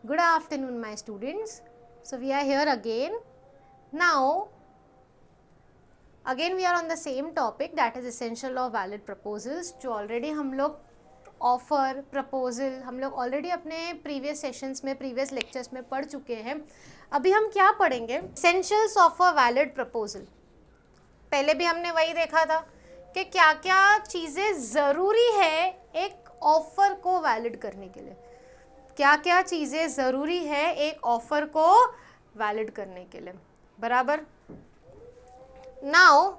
Good afternoon, my students. So we are here again. Now, again we are on the same topic, that is essential of valid proposals, जो already हम लोग offer proposal हम लोग already अपने previous sessions में previous lectures में पढ़ चुके हैं. अभी हम क्या पढ़ेंगे? Essentials of a valid proposal. पहले भी हमने वही देखा था कि क्या क्या चीज़ें ज़रूरी है एक ऑफर को वैलिड करने के लिए. क्या क्या चीज़ें ज़रूरी है एक ऑफर को वैलिड करने के लिए. बराबर. नाउ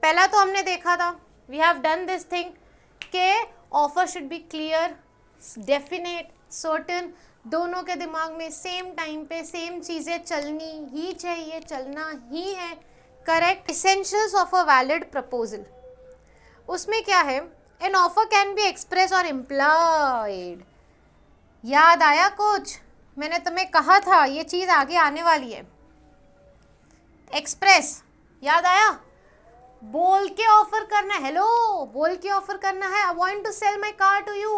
पहला तो हमने देखा था, we have done this thing के offer should be clear, definite, certain. दोनों के दिमाग में सेम टाइम पे सेम चीज़ें चलनी ही चाहिए, चलना ही है. Correct. Essentials of a valid proposal, उसमें क्या है? N offer can be express और इम्प्लाइड. याद आया कुछ? मैंने तुम्हें कहा था ये चीज़ आगे आने वाली है. एक्सप्रेस, याद आया? बोल के ऑफर करना है. हेलो, बोल के ऑफर करना है. I want to sell my car to you.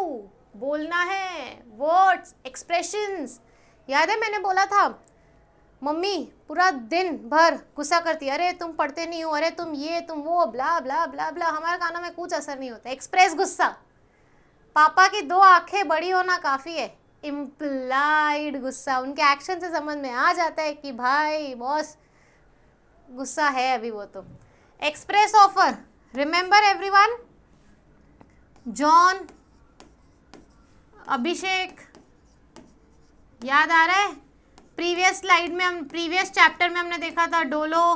बोलना है. Words, expressions. याद है मैंने बोला था मम्मी पूरा दिन भर गुस्सा करती है, अरे तुम पढ़ते नहीं हो, अरे तुम ये तुम वो, ब्ला ब्ला ब्ला ब्ला. हमारे कानों में कुछ असर नहीं होता. एक्सप्रेस गुस्सा. पापा की 2 आंखें बड़ी होना काफ़ी है. इम्प्लाइड गुस्सा. उनके एक्शन से समझ में आ जाता है कि भाई बॉस गुस्सा है अभी वो. तो express offer. Remember everyone, John, Abhishek, याद आ रहा है? प्रीवियस स्लाइड में हम प्रीवियस चैप्टर में हमने देखा था Dolo,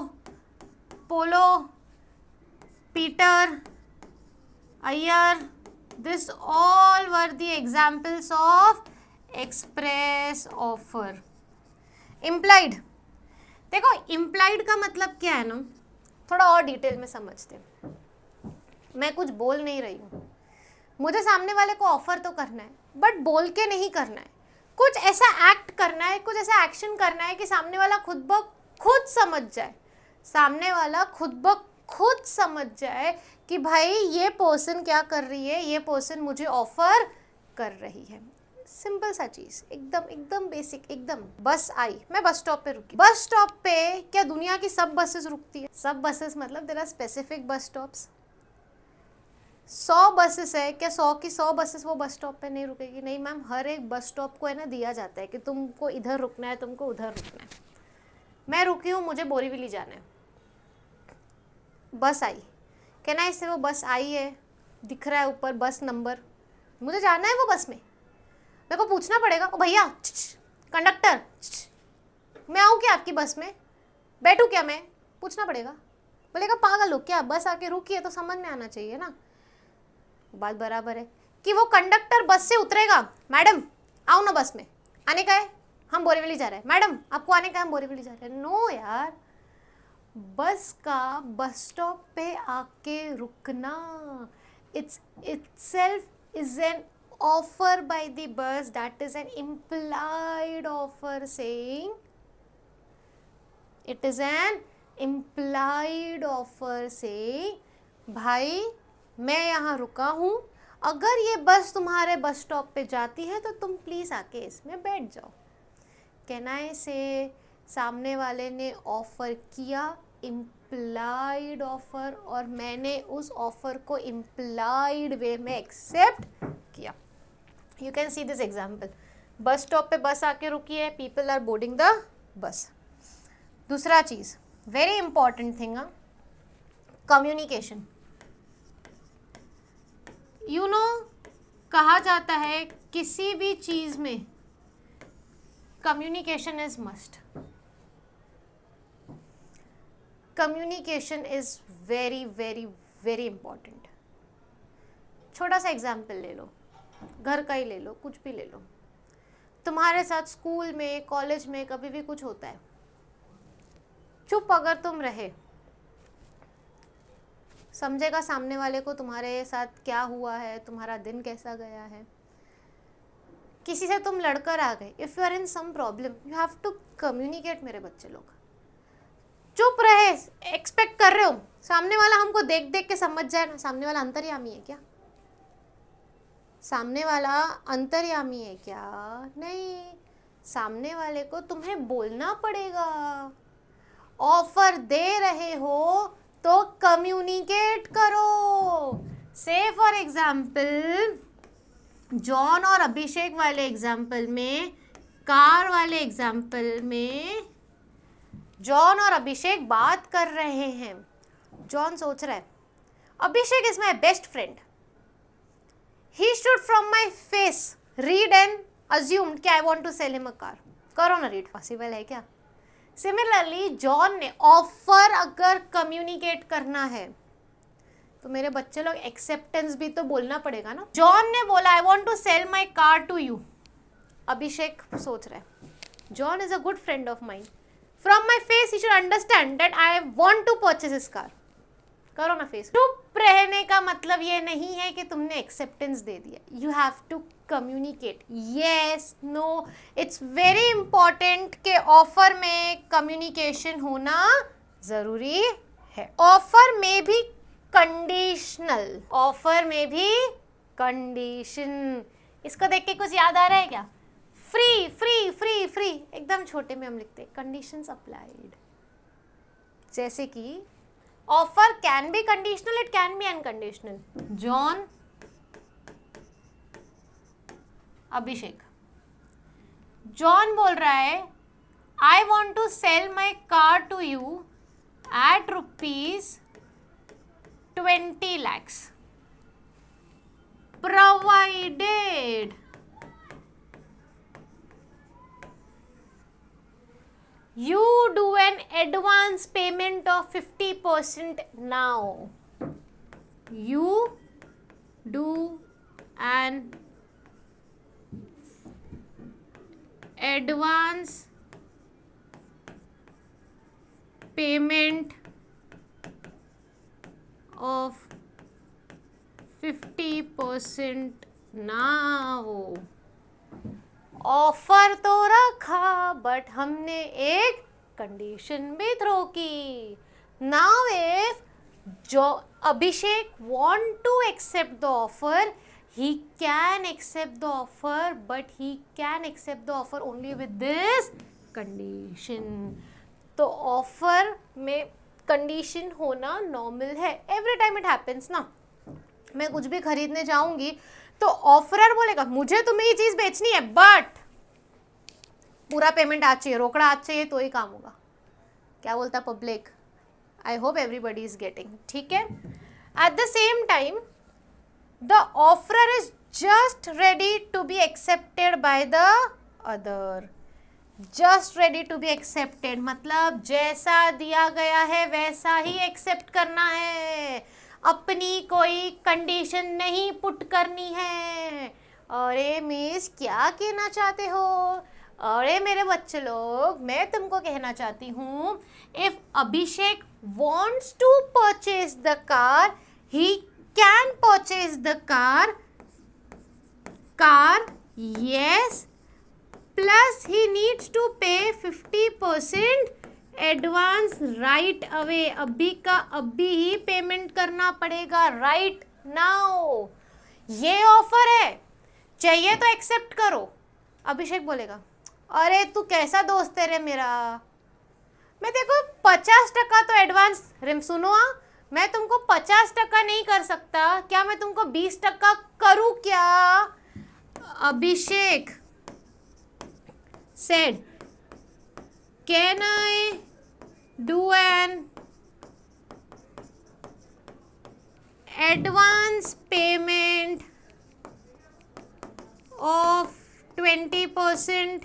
polo, Peter, Iyer. This all were the examples of express offer. Implied. देखो इम्प्लाइड का मतलब क्या है ना, थोड़ा और डिटेल में समझते हैं. मैं कुछ बोल नहीं रही हूँ, मुझे सामने वाले को ऑफर तो करना है बट बोल के नहीं करना है. कुछ ऐसा एक्ट करना है, कुछ ऐसा एक्शन करना है कि सामने वाला खुद ब खुद समझ जाए. सामने वाला खुद ब खुद समझ जाए कि भाई ये पर्सन क्या कर रही है, ये पर्सन मुझे ऑफर कर रही है. सिंपल सा चीज़, एकदम एकदम बेसिक. एकदम. बस आई, मैं बस स्टॉप पे रुकी. बस स्टॉप पे क्या दुनिया की सब बसेस रुकती है? सब बसेस मतलब there are specific bus stops. 100 buses है, क्या 100 की 100 बसेस वो बस स्टॉप पे नहीं रुकेगी? नहीं मैम, हर एक बस स्टॉप को है ना दिया जाता है कि तुमको इधर रुकना है, तुमको उधर रुकना है. मैं रुकी हूँ, मुझे बोरीवली जाना है. बस आई, कहना इससे वो बस आई है, दिख रहा है ऊपर बस नंबर, मुझे जाना है वो बस में. मेरे को पूछना पड़ेगा, ओ भैया कंडक्टर, मैं आऊँ क्या आपकी बस में, बैठूँ क्या मैं? पूछना पड़ेगा. बोलेगा पागल हो क्या, बस आके रुकी है तो समझ में आना चाहिए ना. बात बराबर है कि वो कंडक्टर बस से उतरेगा, मैडम आओ ना बस में, आने का है, हम बोरीवली जा रहे हैं. मैडम आपको आने का है, हम बोरीवली जा रहे हैं. नो यार, बस का बस स्टॉप पे आके रुकना, it's itself is an offer by the bus, that is an implied offer saying, it is an implied offer saying भाई मैं यहाँ रुका हूँ, अगर ये बस तुम्हारे बस स्टॉप पे जाती है तो तुम प्लीज़ आके इसमें बैठ जाओ. कहना से सामने वाले ने ऑफ़र किया, इम्प्लाइड ऑफ़र, और मैंने उस ऑफ़र को इम्प्लाइड वे में एक्सेप्ट किया. You can see this example. Bus stop पे बस आके रुकी है, people are boarding the bus. दूसरा चीज़, very important thing, communication. You know, कहा जाता है किसी भी चीज़ में communication is must. Communication is very very very important. छोटा सा एग्जाम्पल ले लो, घर का ही ले लो, कुछ भी ले लो. तुम्हारे साथ स्कूल में, कॉलेज में कभी भी कुछ होता है, चुप अगर तुम रहे, समझेगा सामने वाले को तुम्हारे साथ क्या हुआ है, तुम्हारा दिन कैसा गया है. किसी से तुम लड़कर आ गए, if you are in some problem you have to communicate. मेरे बच्चे लोग चुप रहे, एक्सपेक्ट कर रहे हो सामने वाला हमको देख देख के समझ जाए ना. सामने वाला अंतर्यामी है क्या? सामने वाला अंतर्यामी है क्या? नहीं, सामने वाले को तुम्हें बोलना पड़ेगा। ऑफर दे रहे हो तो कम्युनिकेट करो। से फॉर एग्जाम्पल जॉन और अभिषेक वाले एग्जाम्पल में, कार वाले एग्जाम्पल में जॉन और अभिषेक बात कर रहे हैं। जॉन सोच रहा है Abhishek is my best friend, he should from my face read and assumed कि I want to sell him a car. करो ना रीड, पॉसिबल है क्या? सिमिलरली जॉन ने ऑफर अगर कम्युनिकेट करना है तो मेरे बच्चे लोग एक्सेप्टेंस भी तो बोलना पड़ेगा ना। जॉन ने बोला I want to sell my car to you. Abhishek सोच रहा है John is a good friend of mine, from my face he should understand that I want to purchase his car. करो ना फेस। चुप रहने का मतलब ये नहीं है कि तुमने एक्सेप्टेंस दे दिया। You have to communicate, yes no. It's very important कि ऑफर में कम्युनिकेशन होना जरूरी है। ऑफर में भी कंडीशनल, ऑफर में भी कंडीशन। इसको देख के कुछ याद आ रहा है क्या? फ्री फ्री फ्री फ्री, एकदम छोटे में हम लिखते हैं कंडीशंस अप्लाइड। जैसे कि offer can be conditional, it can be unconditional. John Abhishek, John बोल रहा है I want to sell my car to you at ₹20 lakhs provided you do an advance payment of 50% now. You do an advance payment of 50% now. Offer तो रखा but हमने एक condition भी throw की। Now if जो Abhishek want to accept the offer, he can accept the offer, but he can accept the offer only with this condition. तो offer में condition होना नॉर्मल है, एवरी टाइम इट हैपेंस ना। मैं कुछ भी खरीदने जाऊंगी तो ऑफरर बोलेगा मुझे तुम्हें ये चीज बेचनी है बट पूरा पेमेंट आज चाहिए, रोकड़ा आज चाहिए तो ही काम होगा। क्या बोलता public? I hope everybody is getting, ठीक है। At the same time the offerer is just ready to be accepted by the other. Just ready to be accepted मतलब जैसा दिया गया है वैसा ही एक्सेप्ट करना है, अपनी कोई कंडीशन नहीं पुट करनी है। अरे मिस क्या कहना चाहते हो? अरे मेरे बच्चे लोग, मैं तुमको कहना चाहती हूँ if Abhishek wants to purchase the car, he can purchase the car, yes, plus he needs to pay 50% advance right away. अभी का अभी ही पेमेंट करना पड़ेगा, राइट नाउ। ये ऑफर है, चाहिए तो एक्सेप्ट करो। अभिषेक बोलेगा अरे तू कैसा दोस्त है रे मेरा, मैं देखो 50% तो एडवांस। सुनो मैं तुमको 50% नहीं कर सकता, क्या मैं तुमको 20% करूँ क्या? अभिषेक said, can I do an advance payment of 20%?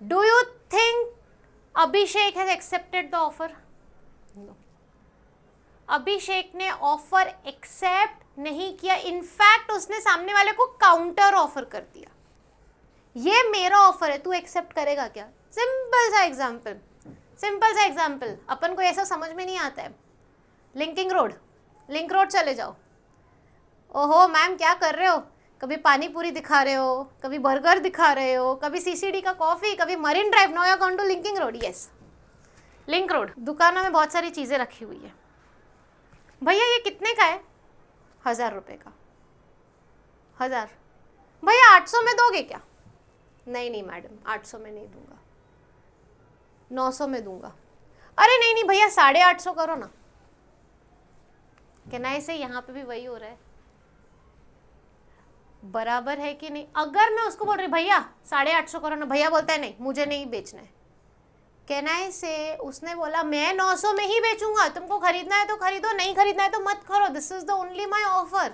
Do you think Abhishek has accepted the offer? No. अभिषेक ने ऑफर एक्सेप्ट नहीं किया, इनफैक्ट उसने सामने वाले को काउंटर ऑफर कर दिया। ये मेरा ऑफर है, तू एक्सेप्ट करेगा क्या? सिंपल सा एग्जाम्पल, सिंपल सा एग्जाम्पल। अपन को ऐसा समझ में नहीं आता है। लिंक रोड चले जाओ। ओहो मैम क्या कर रहे हो? कभी पानी पूरी दिखा रहे हो, कभी बर्गर दिखा रहे हो, कभी सीसीडी का कॉफ़ी, कभी Marine Drive. No you are going to Linking Road. Yes, Link Road. दुकानों में बहुत सारी चीज़ें रखी हुई है। भैया ये कितने का है? 1000 रुपये का। 1000। भैया 800 में दोगे क्या? नहीं नहीं मैडम, 800 में नहीं दूंगा, 900 में दूंगा। अरे नहीं नहीं भैया 850 करो ना। कहना ऐसे यहाँ पे भी वही हो रहा है, बराबर है कि नहीं? अगर मैं उसको बोल रही भैया 850 करो ना, भैया बोलता है नहीं मुझे नहीं बेचना है, कहना है से उसने बोला मैं 900 में ही बेचूंगा, तुमको खरीदना है तो खरीदो, नहीं खरीदना है तो मत करो, this is the only my offer.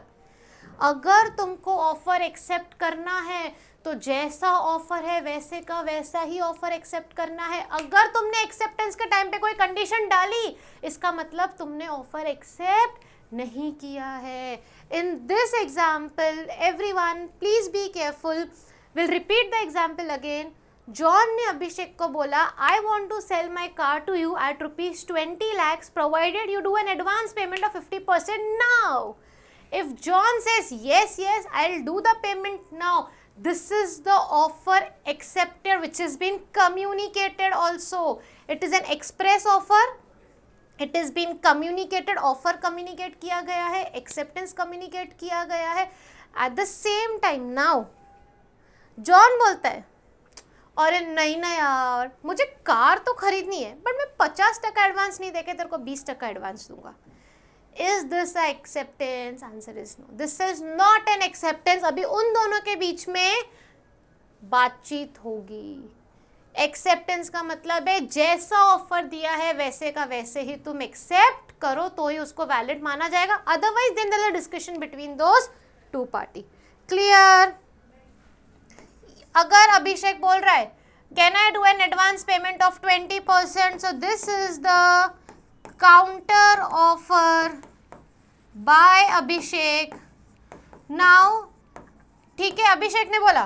अगर तुमको ऑफर एक्सेप्ट करना है तो जैसा ऑफर है वैसे का वैसा ही ऑफर एक्सेप्ट करना है। अगर तुमने एक्सेप्टेंस के टाइम पे कोई कंडीशन डाली, इसका मतलब तुमने ऑफर एक्सेप्ट नहीं किया है। In this example everyone please be careful, will repeat the example again. John ने अभिषेक को बोला I want to sell my car to you at ₹20 lakhs provided you do an advance payment of 50% now. If John says yes, yes, I'll do the payment now, this is the offer accepted which has been communicated also. It is an express offer. It has been communicated. Offer communicate किया गया है, acceptance communicate किया गया है. At the same time now, John बोलता है अरे नहीं ना यार, मुझे कार तो खरीदनी है बट मैं 50% एडवांस नहीं देके तेरे को 20% एडवांस दूंगा। Is this an acceptance? Answer is no. This is not an acceptance. अभी उन दोनों के बीच में बातचीत होगी। एक्सेप्टेंस का मतलब है जैसा ऑफर दिया है वैसे का वैसे ही तुम एक्सेप्ट करो तो ही उसको वैलिड माना जाएगा, otherwise then there is a discussion between those two party. Clear? अगर अभिषेक बोल रहा है can I do an advance payment of 20%, so this is the counter offer by Abhishek. Now ठीक है, अभिषेक ने बोला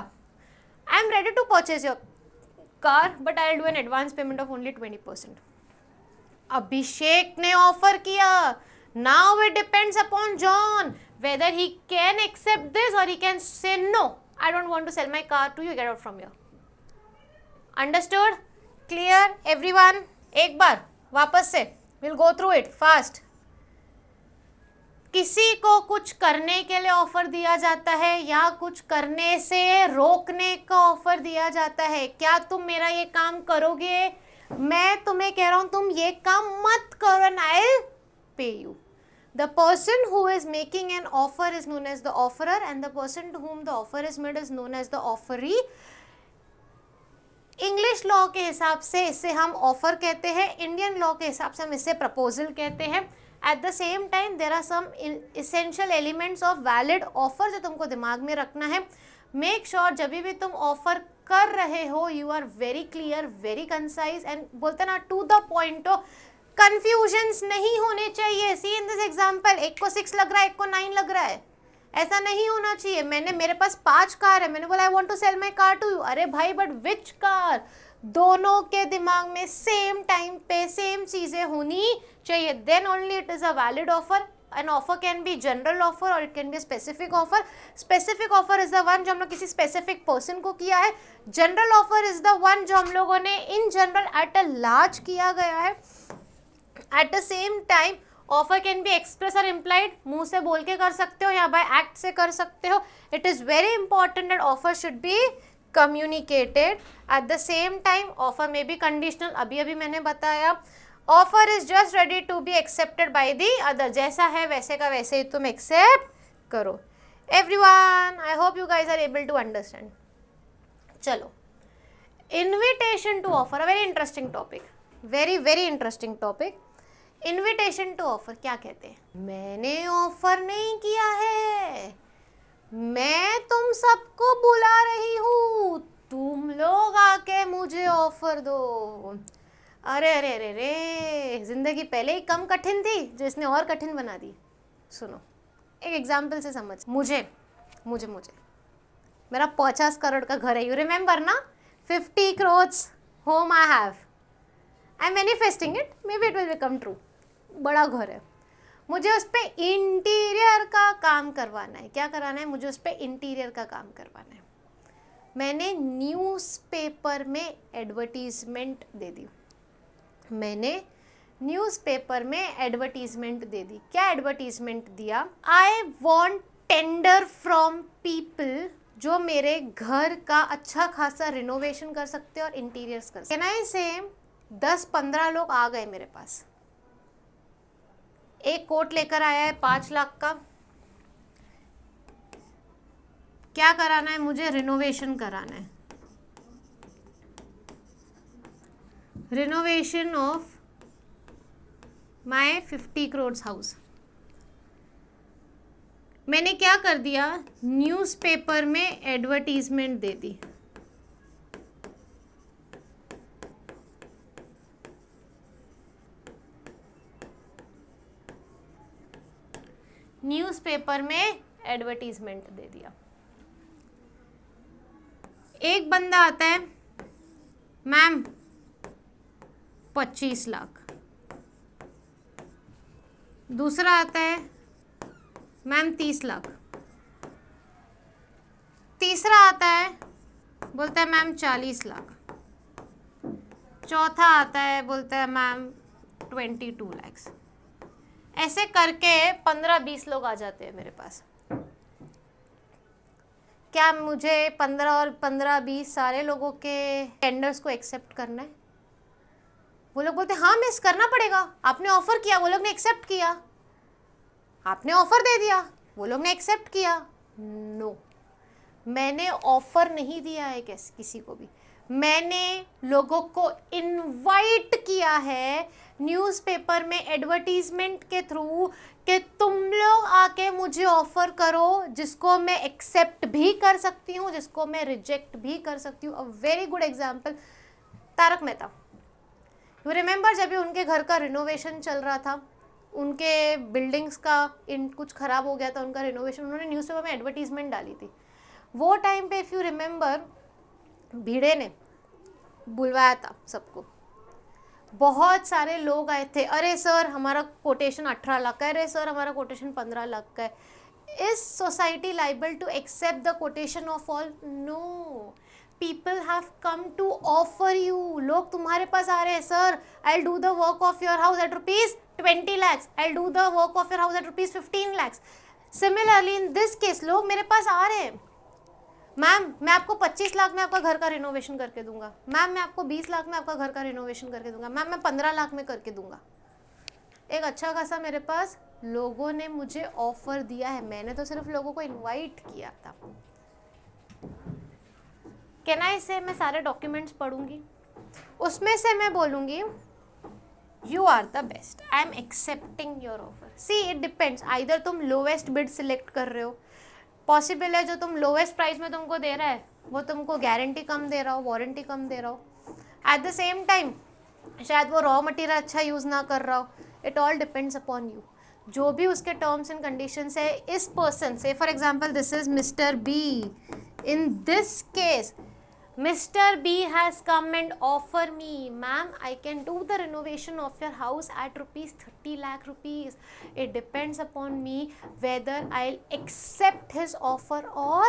I am ready to purchase your car but I will do an advance payment of only 20%। Abhishek ने offer किया। Now it depends upon John whether he can accept this or he can say no, I don't want to sell my car to you, get out from here. Understood? Clear everyone? एक बार वापस से We'll go through it fast. किसी को कुछ करने के लिए offer दिया जाता है या कुछ करने से रोकने का ऑफर दिया जाता है। क्या तुम मेरा ये काम करोगे? मैं तुम्हें कह रहा हूं तुम ये काम मत करो and I'll pay you. The person who is making an offer is known as the offerer and the person to whom the offer is made is known as the offeree. English law के हिसाब से इसे हम offer कहते हैं, Indian law के हिसाब से हम इसे प्रपोजल कहते हैं। At the same time there are some essential elements of valid offer जो तुमको दिमाग में रखना है। मेक श्योर जब भी तुम ऑफर कर रहे हो you are very clear, very concise and बोलते ना टू द पॉइंट हो। कन्फ्यूजन्स नहीं होने चाहिए। सी इन दिस एग्जाम्पल, एक को 6 लग रहा है, एक को 9 लग रहा है, ऐसा नहीं होना चाहिए। मेरे पास 5 कार है, मैंने बोला I want to sell my car to you. अरे भाई बट विच कार? दोनों के दिमाग में सेम टाइम पे सेम चीजें होनी चाहिए, then only it is a valid offer. An offer can be general offer और it can be specific offer. Specific offer is the one जो हम लोग किसी स्पेसिफिक पर्सन को किया है। General offer is the one जो हम लोगों ने in general at a large किया गया है। At the same time offer can be express और इम्प्लाइड, मुंह से बोल के कर सकते हो या बाय एक्ट से कर सकते हो। It is very important that offer should be communicated. At the same time offer may be conditional, अभी अभी मैंने बताया। Offer is just ready to be accepted by the other, जैसा है वैसे का वैसे ही तुम एक्सेप्ट करो। Everyone, I hope you guys are able to understand. चलो, invitation to offer, a very interesting topic, very very interesting topic. Invitation to offer क्या कहते हैं? मैंने ऑफर नहीं किया है, मैं तुम सबको बुला रही हूँ, तुम लोग आके मुझे ऑफर दो। अरे अरे अरे रे, जिंदगी पहले ही कम कठिन थी जो इसने और कठिन बना दी। सुनो, एक एग्जाम्पल से समझ। मुझे मुझे मुझे मेरा 50 करोड़ का घर है, यू रिमेंबर ना? 50 crores home I have, I am manifesting it, may be it will become true. बड़ा घर है, मुझे उस पर इंटीरियर का काम करवाना है। क्या कराना है? मुझे उस पर इंटीरियर का काम करवाना है। मैंने न्यूज़पेपर में एडवर्टीजमेंट दे दी। मैंने न्यूज़पेपर में एडवर्टीजमेंट दे दी। क्या एडवर्टीजमेंट दिया? I want tender from people जो मेरे घर का अच्छा खासा रिनोवेशन कर सकते हैं और इंटीरियर्स कर सकते हैं। कैन आई से 10-15 लोग आ गए मेरे पास, एक कोट लेकर आया है 5 लाख का, क्या कराना है मुझे, रिनोवेशन कराना है, renovation of my 50 crore house. मैंने क्या कर दिया, न्यूज़पेपर में एडवर्टीजमेंट दे दी। न्यूज़पेपर में एडवर्टीजमेंट दे दिया। एक बंदा आता है, मैम 25 लाख। दूसरा आता है, मैम 30 लाख। तीसरा आता है, बोलता है मैम 40 लाख। चौथा आता है, बोलता है मैम 22 लाख। ऐसे करके 15-20 लोग आ जाते हैं मेरे पास। क्या मुझे 15 और 15-20 सारे लोगों के टेंडर्स को एक्सेप्ट करना है? वो लोग बोलते हैं हाँ मिस करना पड़ेगा, आपने ऑफर किया, वो लोग ने एक्सेप्ट किया, आपने ऑफर दे दिया, वो लोग ने एक्सेप्ट किया। नो, मैंने ऑफर नहीं दिया है किसी को भी, मैंने लोगों को इनवाइट किया है न्यूज़पेपर में एडवर्टीजमेंट के थ्रू कि तुम लोग आके मुझे ऑफर करो, जिसको मैं एक्सेप्ट भी कर सकती हूँ, जिसको मैं रिजेक्ट भी कर सकती हूँ। A very good example, Tarak Mehta. You remember जब भी उनके घर का रिनोवेशन चल रहा था, उनके बिल्डिंग्स का कुछ ख़राब हो गया था, उनका रिनोवेशन, उन्होंने न्यूज़पेपर में एडवर्टीजमेंट डाली थी। वो टाइम पे इफ़ यू रिमेंबर, भिड़े ने बुलवाया था सबको, बहुत सारे लोग आए थे, अरे सर हमारा कोटेशन 18 लाख का है, अरे सर हमारा कोटेशन 15 लाख का है। Is society liable to accept the quotation of all? No, people have come to offer you. लोग तुम्हारे पास आ रहे हैं, sir I do the work of your house at ₹20 lakhs, I do the work of your house at ₹15 lakhs। Similarly in this case लोग मेरे पास आ रहे हैं, मैम मैं आपको 25 लाख में आपका घर का रिनोवेशन करके दूंगा, मैम मैं आपको 20 लाख में आपका घर का रिनोवेशन करके दूंगा, मैम मैं 15 लाख में करके दूंगा। एक अच्छा खासा मेरे पास लोगों ने मुझे ऑफर दिया है, मैंने तो सिर्फ लोगों को इनवाइट किया था। कैन आई से मैं सारे डॉक्यूमेंट्स पढ़ूंगी, उसमें से मैं बोलूंगी you are the best, I am accepting your offer. See it depends, either तुम लोवेस्ट बिड सिलेक्ट कर रहे हो, पॉसिबल है जो तुम लोवेस्ट प्राइस में तुमको दे रहा है वो तुमको गारंटी कम दे रहा हो, वारंटी कम दे रहा हो, एट द सेम टाइम शायद वो रॉ मटेरियल अच्छा यूज़ ना कर रहा हो। It all depends upon you, जो भी उसके टर्म्स एंड कंडीशंस है। इस पर्सन से for example this is mister B, in this case Mr. B has come and offer me, ma'am, I can do the renovation of your house at ₹30 lakh. It depends upon me whether I'll accept his offer or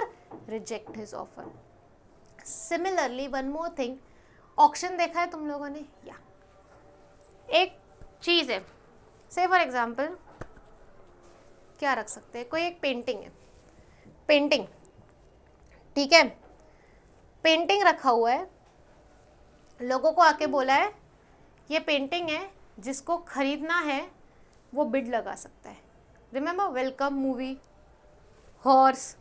reject his offer. Similarly, one more thing, auction देखा है तुम लोगों ने? या एक चीज़ है, say for example, क्या रख सकते हैं, कोई एक पेंटिंग है, पेंटिंग, ठीक है, पेंटिंग रखा हुआ है, लोगों को आके बोला है ये पेंटिंग है, जिसको खरीदना है वो बिड लगा सकता है। Remember welcome movie, horse,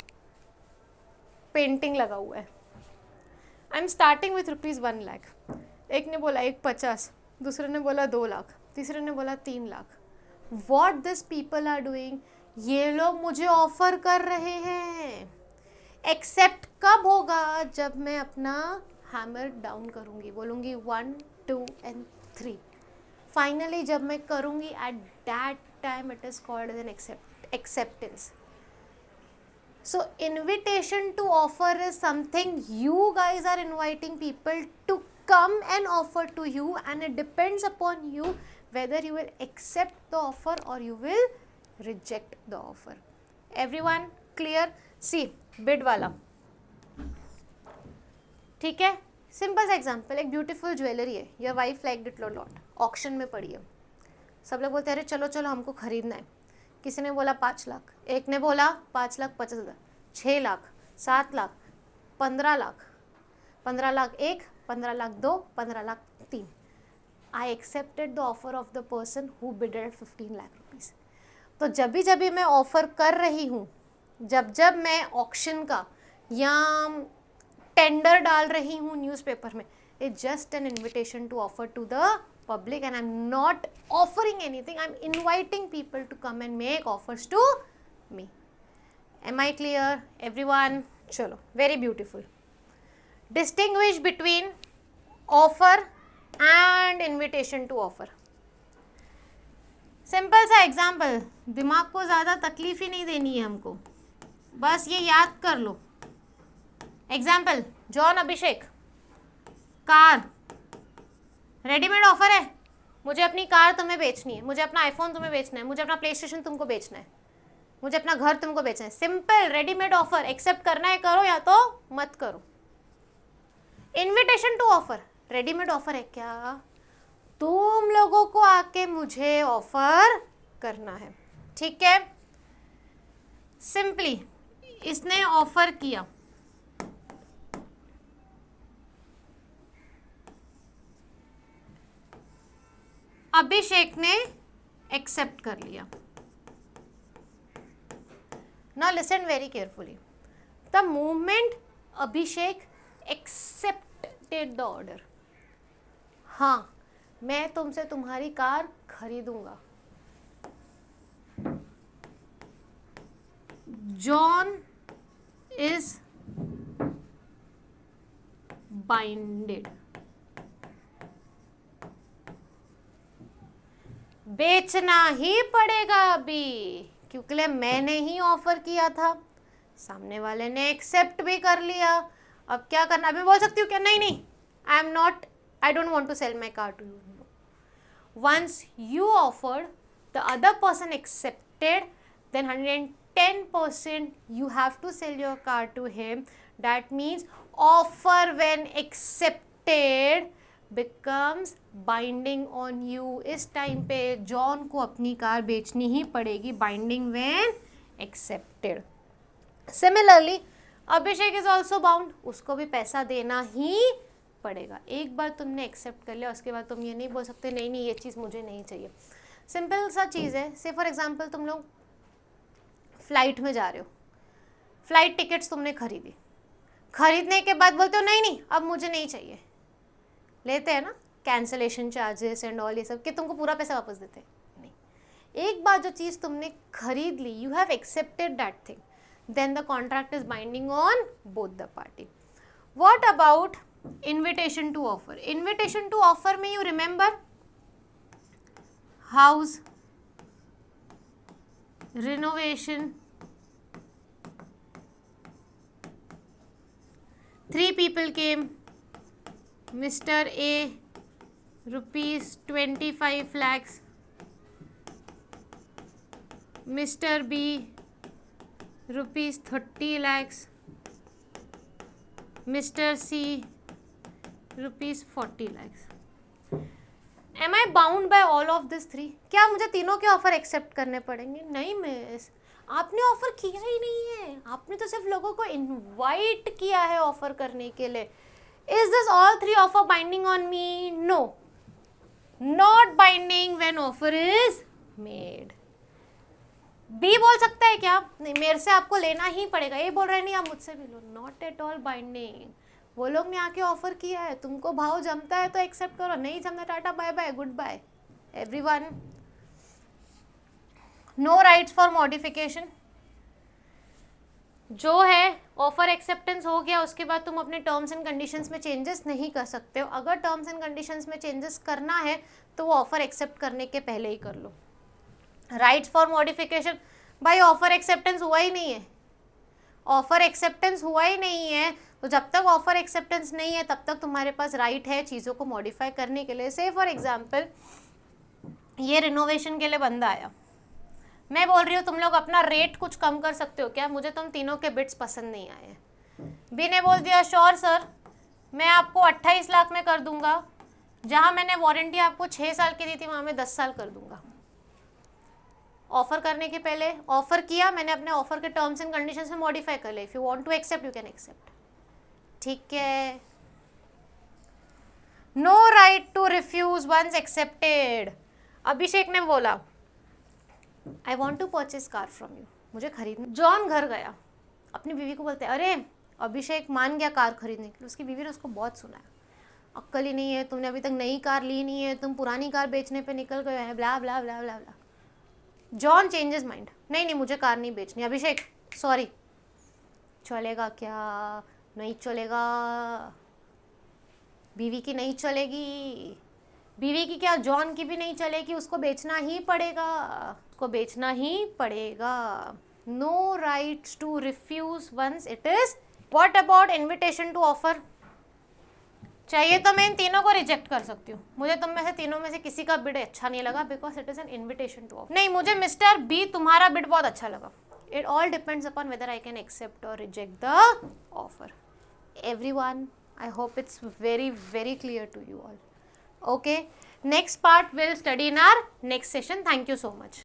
painting लगा हुआ है। I am starting with ₹1 lakh. एक ने बोला 150, दूसरे ने बोला 2 लाख, तीसरे ने बोला 3 lakh. What this people are doing, ये लोग मुझे ऑफर कर रहे हैं। एक्सेप्ट कब होगा? जब मैं अपना हैमर डाउन करूँगी, बोलूँगी 1, 2 and 3, फाइनली जब मैं करूँगी, at that time it is called an acceptance. So invitation to offer is something you guys are inviting people to come and offer to you, and it depends upon you whether you will accept the offer or you will reject the offer. Everyone clear? See, bid वाला, ठीक है, simple सा example, एक beautiful jewellery है, your wife like it lot, auction में पड़ी है, सब लोग बोलते हैं अरे चलो चलो हमको खरीदना है, किसी ने बोला 5 लाख, एक ने बोला 5,50,000, 6 lakh, 7 lakh, 15 lakh, 15 lakh 1, 15 lakh 2, 15 lakh 3. I accepted the offer of the person who bid at 15 lakh rupees. तो जब भी मैं ऑफर कर रही हूँ, जब मैं ऑक्शन का या टेंडर डाल रही हूँ न्यूज़पेपर में, it's just an invitation to offer to the public and I'm not offering anything. I'm inviting people to come and make offers to me. Am I clear, everyone? चलो, very beautiful. Distinguish between offer and invitation to offer. Simple सा example, दिमाग को ज़्यादा तकलीफ ही नहीं देनी है हमको, बस ये याद कर लो. एग्जाम्पल, जॉन अभिषेक, कार रेडीमेड ऑफर है, मुझे अपनी कार तुम्हें बेचनी है, मुझे अपना आईफोन तुम्हें बेचना है, मुझे अपना प्ले स्टेशन तुमको बेचना है, मुझे अपना घर तुमको बेचना है. सिंपल रेडीमेड ऑफर, एक्सेप्ट करना है करो या तो मत करो. Invitation to offer, readymade offer है क्या, तुम लोगों को आके मुझे ऑफर करना है. ठीक है, सिंपली इसने ऑफर किया, अभिषेक ने एक्सेप्ट कर लिया. Now listen very carefully. The moment Abhishek accepted the order, हाँ मैं तुमसे तुम्हारी कार खरीदूंगा, जॉन इज बाइंडेड. बेचना ही पड़ेगा अभी, क्योंकि मैंने ही ऑफर किया था, सामने वाले ने एक्सेप्ट भी कर लिया. अब क्या करना, अभी बोल सकती हूँ क्या, नहीं I don't want to sell my car to you. Once you offered, the other person accepted, then 110% you have to sell your car to him. That means offer when accepted becomes binding on you. इस time पे John को अपनी car बेचनी ही पड़ेगी, binding when accepted. Similarly, Abhishek is also bound, उसको भी पैसा देना ही पड़ेगा. एक बार तुमने एक्सेप्ट कर लिया, उसके बाद तुम ये नहीं बोल सकते नहीं ये चीज़ मुझे नहीं चाहिए. सिंपल सा चीज़ है. से फॉर एग्जांपल तुम लोग फ्लाइट में जा रहे हो, फ्लाइट टिकट्स तुमने खरीदी, खरीदने के बाद बोलते हो नहीं अब मुझे नहीं चाहिए, लेते हैं ना कैंसलेशन चार्जेस एंड ऑल, ये सब कि तुमको पूरा पैसा वापस देते नहीं. एक बार जो चीज़ तुमने खरीद ली, you have accepted that thing, then the contract is binding on both the party. What about invitation to offer? Invitation to offer में you remember house renovation, 3 people came, Mr. A rupees 25 lakhs, Mr. B rupees 30 lakhs, Mr. C rupees 40 lakhs. Am I bound by all of this 3? क्या मुझे तीनों के offer accept करने पड़ेंगे? नहीं miss, आपने offer किया ही नहीं है, आपने तो सिर्फ लोगों को इनवाइट किया है ऑफर करने के लिए. Is this all 3 offer binding on me? No, not binding when offer is made. B बोल सकता है क्या, नहीं मेरे से आपको लेना ही पड़ेगा, ये बोल रहे नहीं आप मुझसे भी लो, नॉट एट ऑल बाइंडिंग. वो लोग ने आके ऑफर किया है, तुमको भाव जमता है तो एक्सेप्ट करो, नहीं जमता tata bye bye goodbye everyone. No rights for modification. जो है ऑफर एक्सेप्टेंस हो गया, उसके बाद तुम अपने टर्म्स एंड कंडीशंस में चेंजेस नहीं कर सकते हो. अगर टर्म्स एंड कंडीशंस में चेंजेस करना है तो वो ऑफर एक्सेप्ट करने के पहले ही कर लो. राइट्स फॉर मॉडिफिकेशन, भाई ऑफर एक्सेप्टेंस हुआ ही नहीं है, ऑफर एक्सेप्टेंस हुआ ही नहीं है, तो जब तक ऑफर एक्सेप्टेंस नहीं है तब तक तुम्हारे पास राइट है चीज़ों को मॉडिफाई करने के लिए. से फॉर एग्जांपल ये रिनोवेशन के लिए बंदा आया, मैं बोल रही हूँ तुम लोग अपना रेट कुछ कम कर सकते हो क्या, मुझे तुम तीनों के बिट्स पसंद नहीं आए. बी ने बोल दिया श्योर सर, मैं आपको 28 लाख में कर दूंगा, जहाँ मैंने वारंटी आपको 6 साल की दी थी वहाँ मैं 10 साल कर दूंगा. ऑफर करने के पहले ऑफर किया मैंने, अपने ऑफर के टर्म्स एंड कंडीशंस में मॉडिफाई कर ले. If you want to accept you can accept. ठीक है. No right to refuse once accepted. Abhishek ने बोला I want to purchase car from you, मुझे खरीदना. जॉन घर गया, अपनी बीवी को बोलते अरे अभिषेक मान गया कार खरीदने के लिए. उसकी बीवी ने उसको बहुत सुना है, अक्ल ही नहीं है, तुमने अभी तक नई कार ली नहीं है, तुम पुरानी कार बेचने पे निकल गए हैं, ब्ला ब्ला ब्ला ब्ला ब्ला. जॉन चेंजेस माइंड, नहीं नहीं मुझे कार नहीं बेचनी. अभिषेक सॉरी. चलेगा क्या? नहीं चलेगा. बीवी की नहीं चलेगी. बीवी की क्या, जॉन की भी नहीं चलेगी. उसको बेचना ही पड़ेगा, उसको बेचना ही पड़ेगा. No rights to refuse once it is. What about invitation to offer? चाहिए तो मैं इन तीनों को रिजेक्ट कर सकती हूँ. मुझे तुम में से तीनों में से किसी का बिड अच्छा नहीं लगा because it is an invitation to offer. नहीं मुझे मिस्टर बी तुम्हारा बिड बहुत अच्छा लगा. It all depends upon whether I can accept और reject the offer. Everyone, I hope it's very, very clear to you all. Okay, next part we'll study in our next session. Thank you so much.